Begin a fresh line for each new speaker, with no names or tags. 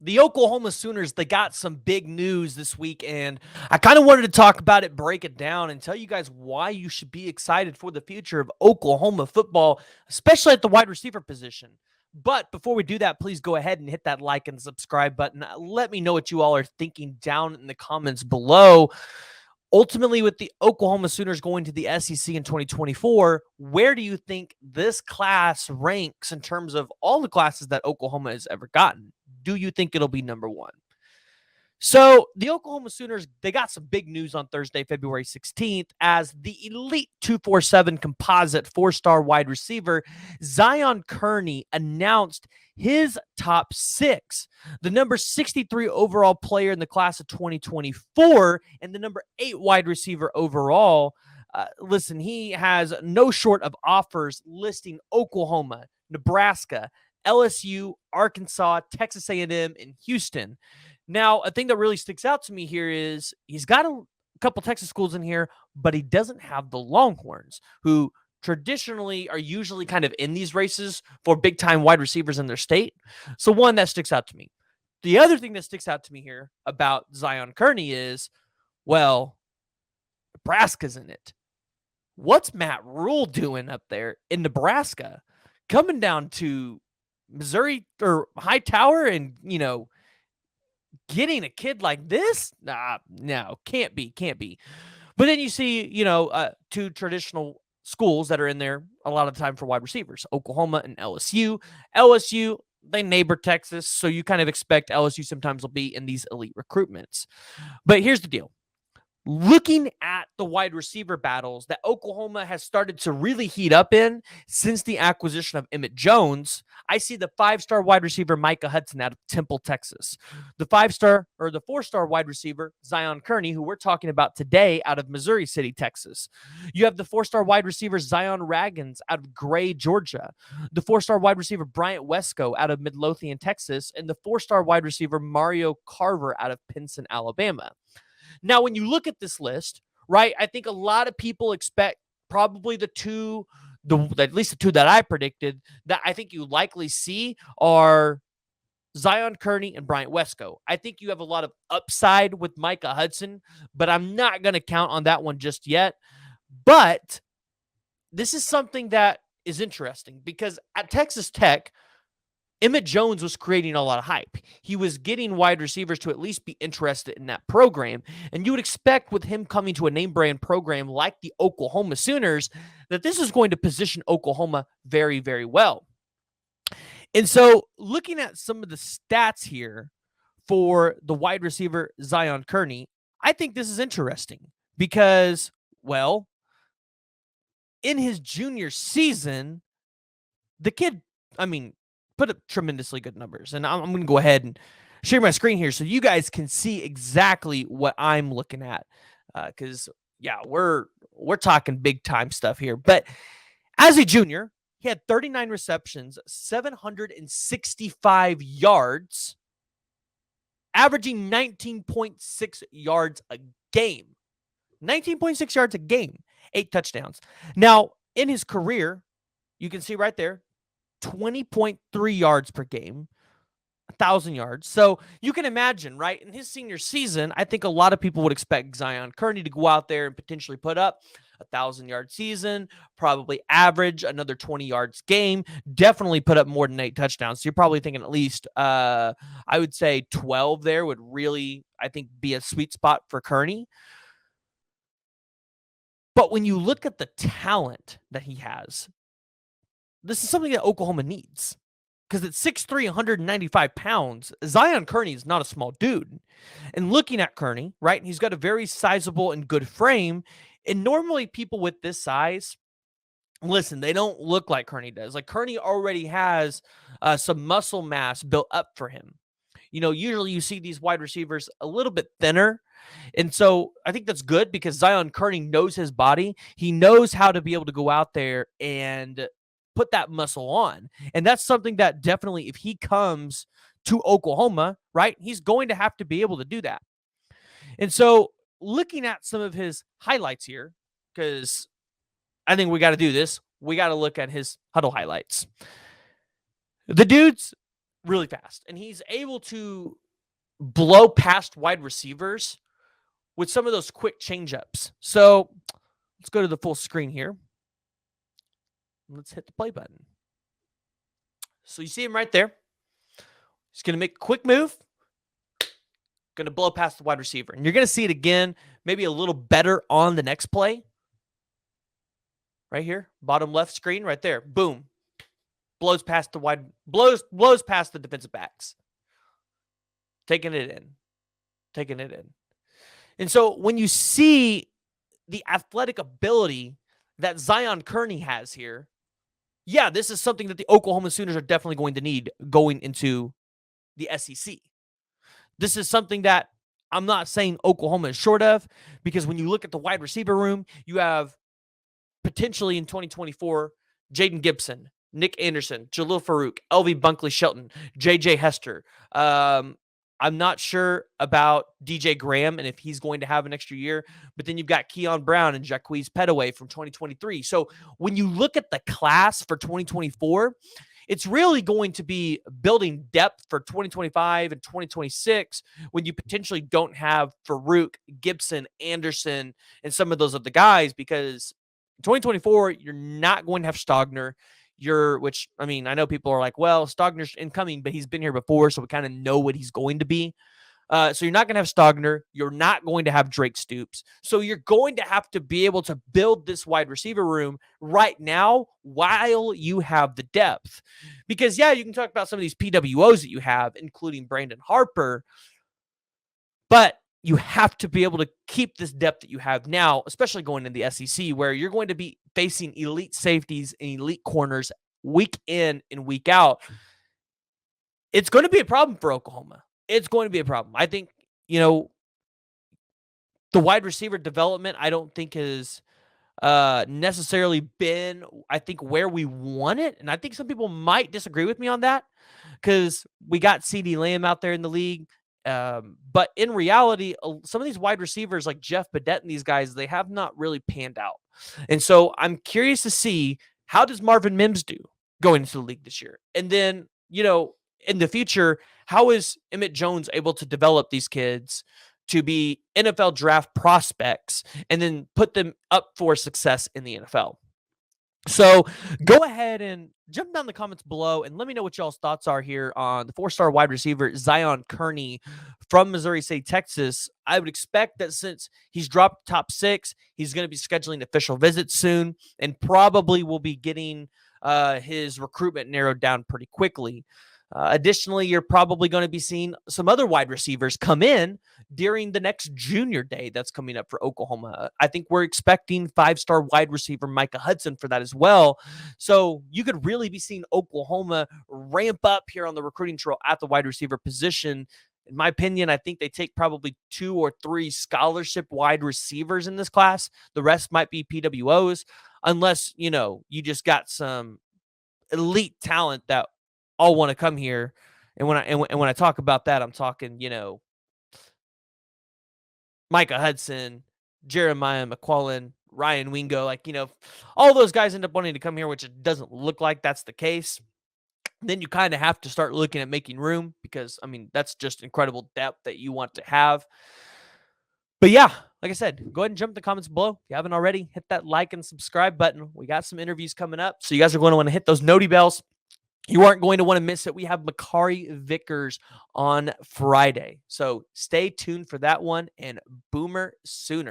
The Oklahoma Sooners, they got some big news this week, and I kind of wanted to talk about it, break it down, and tell you guys why you should be excited for the future of Oklahoma football, especially at the wide receiver position. But before we do that, please go ahead and hit that like and subscribe button. Let me know what you all are thinking down in the comments below. Ultimately, with the Oklahoma Sooners going to the SEC in 2024, where do you think this class ranks in terms of all the classes that Oklahoma has ever gotten? Do you think it'll be number one? So the Oklahoma Sooners, they got some big news on Thursday, February 16th, as the elite 247 composite four-star wide receiver, Zion Kearney, announced his top six. The number 63 overall player in the class of 2024 and the number 8 wide receiver overall. Listen, he has no short of offers listing Oklahoma, Nebraska, LSU, Arkansas, Texas A&M, and Houston. Now, a thing that really sticks out to me here is he's got a couple Texas schools in here, but he doesn't have the Longhorns, who traditionally are usually kind of in these races for big time wide receivers in their state. So, one that sticks out to me. The other thing that sticks out to me here about Zion Kearney is, well, Nebraska's in it. What's Matt Rule doing up there in Nebraska? Coming down to Missouri or Hightower and, getting a kid like this? No, can't be. But then you see, two traditional schools that are in there a lot of the time for wide receivers, Oklahoma and LSU. LSU, they neighbor Texas, so you kind of expect LSU sometimes will be in these elite recruitments. But here's the deal. Looking at the wide receiver battles that Oklahoma has started to really heat up in since the acquisition of Emmet Jones, I see the 5-star wide receiver Micah Hudson out of Temple, Texas. The 4-star wide receiver Zion Kearney, who we're talking about today, out of Missouri City, Texas. You have the 4-star wide receiver Zion Raggins out of Gray, Georgia. The 4-star wide receiver Bryant Wesco out of Midlothian, Texas. And the 4-star wide receiver Mario Carver out of Pinson, Alabama. Now, when you look at this list, right, I think a lot of people expect probably at least the two that I predicted, that I think you likely see are Zion Kearney and Bryant Wesco. I think you have a lot of upside with Micah Hudson, but I'm not going to count on that one just yet. But this is something that is interesting because at Texas Tech, Emmet Jones was creating a lot of hype. He was getting wide receivers to at least be interested in that program. And you would expect with him coming to a name brand program like the Oklahoma Sooners that this is going to position Oklahoma very, very well. And so looking at some of the stats here for the wide receiver Zion Kearney, I think this is interesting because, well, in his junior season, the kid, put up tremendously good numbers. And I'm going to go ahead and share my screen here so you guys can see exactly what I'm looking at. Because, we're talking big time stuff here. But as a junior, he had 39 receptions, 765 yards, averaging 19.6 yards a game. 19.6 yards a game, 8 touchdowns. Now, in his career, you can see right there, 20.3 yards per game, 1,000 yards. So you can imagine, right? In his senior season, I think a lot of people would expect Zion Kearney to go out there and potentially put up 1,000-yard season, probably average another 20 yards game, definitely put up more than 8 touchdowns. So you're probably thinking at least, I would say 12 there would really, I think, be a sweet spot for Kearney. But when you look at the talent that he has, this is something that Oklahoma needs. Because at 6'3", 195 pounds, Zion Kearney is not a small dude. And looking at Kearney, right, he's got a very sizable and good frame. And normally people with this size, listen, they don't look like Kearney does. Like Kearney already has some muscle mass built up for him. Usually you see these wide receivers a little bit thinner. And so I think that's good because Zion Kearney knows his body. He knows how to be able to go out there and put that muscle on. And that's something that definitely, if he comes to Oklahoma, right, he's going to have to be able to do that. And so looking at some of his highlights here, because I think we got to do this, we got to look at his huddle highlights. The dude's really fast. And he's able to blow past wide receivers with some of those quick change-ups. So let's go to the full screen here. Let's hit the play button. So you see him right there. He's going to make a quick move. Going to blow past the wide receiver. And you're going to see it again, maybe a little better on the next play. Right here, bottom left screen, right there. Boom. Blows past the defensive backs. Taking it in. And so when you see the athletic ability that Zion Kearney has here, yeah, this is something that the Oklahoma Sooners are definitely going to need going into the SEC. This is something that I'm not saying Oklahoma is short of, because when you look at the wide receiver room, you have potentially in 2024, Jaden Gibson, Nick Anderson, Jalil Farouk, LV Bunkley Shelton, JJ Hester. I'm not sure about DJ Graham and if he's going to have an extra year, but then you've got Keon Brown and Jacquez Petaway from 2023. So when you look at the class for 2024, it's really going to be building depth for 2025 and 2026 when you potentially don't have Farouk, Gibson, Anderson, and some of those other guys, because 2024, you're not going to have Stogner. Which, I mean, I know people are like, well, Stogner's incoming, but he's been here before, so we kind of know what he's going to be. So you're not going to have Stogner. You're not going to have Drake Stoops. So you're going to have to be able to build this wide receiver room right now while you have the depth. Because, yeah, you can talk about some of these PWOs that you have, including Brandon Harper, but you have to be able to keep this depth that you have now, especially going into the SEC, where you're going to be facing elite safeties and elite corners week in and week out. It's going to be a problem for Oklahoma. It's going to be a problem. I think, the wide receiver development, I don't think has necessarily been, I think, where we want it. And I think some people might disagree with me on that, because we got CeeDee Lamb out there in the league. But in reality, some of these wide receivers like Jeff Badette and these guys, they have not really panned out. And so I'm curious to see, how does Marvin Mims do going into the league this year? And then, in the future, how is Emmet Jones able to develop these kids to be NFL draft prospects and then put them up for success in the NFL? So go ahead and jump down in the comments below and let me know what y'all's thoughts are here on the 4-star wide receiver Zion Kearney from Missouri State, Texas. I would expect that since he's dropped top 6, he's going to be scheduling official visits soon and probably will be getting his recruitment narrowed down pretty quickly. Additionally, you're probably going to be seeing some other wide receivers come in during the next junior day that's coming up for Oklahoma. I think we're expecting 5-star wide receiver Micah Hudson for that as well. So you could really be seeing Oklahoma ramp up here on the recruiting trail at the wide receiver position. In my opinion, I think they take probably 2 or 3 scholarship wide receivers in this class. The rest might be PWOs, unless, you just got some elite talent that all want to come here. And when I talk about that, I'm talking, Micah Hudson, Jeremiah McQuillan, Ryan Wingo, all those guys end up wanting to come here, which it doesn't look like that's the case. Then you kind of have to start looking at making room, because, that's just incredible depth that you want to have. But yeah, like I said, go ahead and jump in the comments below. If you haven't already, hit that like and subscribe button. We got some interviews coming up, so you guys are going to want to hit those noti bells. You aren't going to want to miss it. We have Makari Vickers on Friday. So stay tuned for that one, and Boomer Sooner.